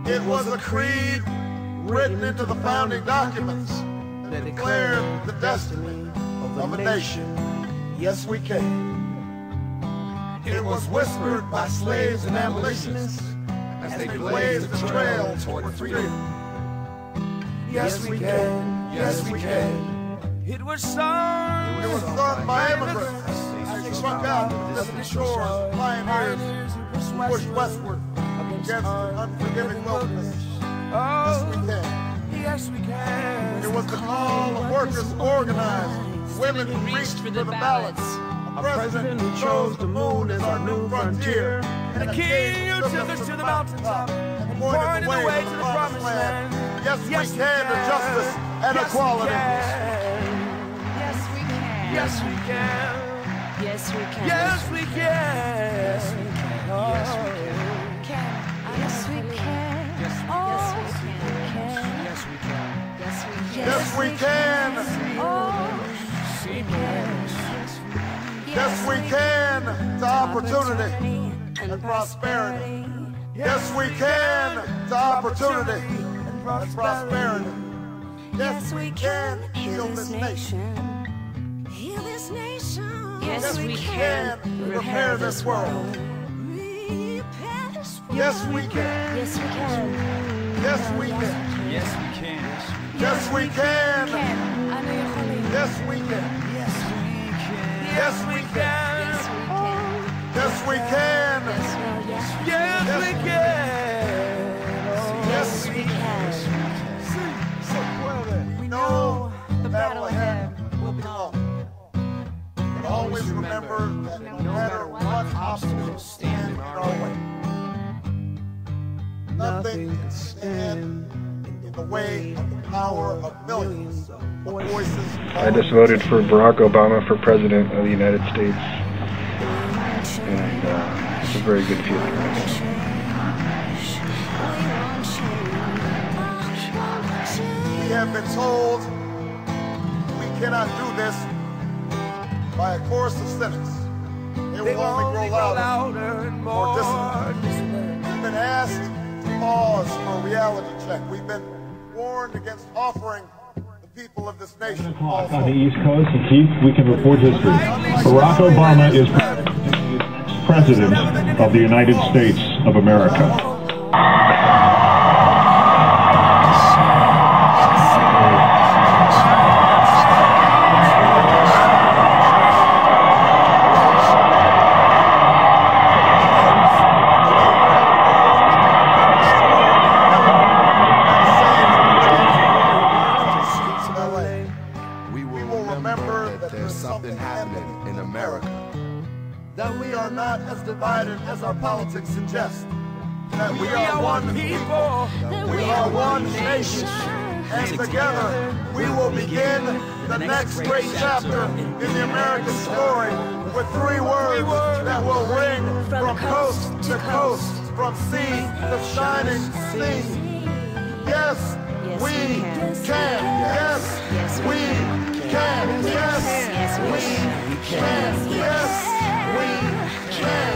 It was a creed written into the founding documents that declared the destiny of a nation. Yes, we can. It was whispered by slaves and abolitionists as they blazed the trail toward freedom. Yes, we can. Yes, we can. It was sung. It was sung by immigrants as they struck out to distant shores, pioneers who pushed westward against the unforgiving wilderness. Yes, we can. Yes, we can. It was the call of workers who organized, women who reached for the ballots, a president who chose the moon as our new frontier, And a king who took us to the mountaintop, pointed the way to the promised land. Yes, we can to justice and equality. Yes, we can. Yes, we can. Yes, we can. Yes, we can. Yes, we can. Yes, we can. Yes, we Oh, can. yes, we Yes, we can. can. Yes, we can. Yes, we can. Oh, we can. Yes, we can to opportunity and prosperity. Yes, we can to opportunity and prosperity. Yes, we can heal this nation. Heal this nation. Yes, we can repair this world. Repair this world. Yes, we can. Yes, we can. Yes, we can. Yes, we can. Yes, we can. אנו יכולים. Yes, we can. Yes, we can. Yes, we can. Yes, we can. Yes, we can. We know the battle ahead will be long. But always remember that no matter what obstacles stand in our way, nothing can stand in the way of the power of millions of voices. I just voted for Barack Obama for President of the United States, and it's a very good feeling right now. We have been told we cannot do this by a chorus of cynics. They will only grow louder and more dissonant. We've been asked to pause for a reality check. We've been warned against offering the people of this nation false On the hope. East Coast, and Keith, we can report history. Barack Obama is President of the United States of America. We will remember that there's something happening in America. That we are not as divided as our politics suggest. That we are one people. We are one nation. And together we will begin the next great chapter in the American story with 3 words that will ring from coast to coast, from sea to shining sea. Yes, we can. Yes, we can. Yes, we can. Yes, we can.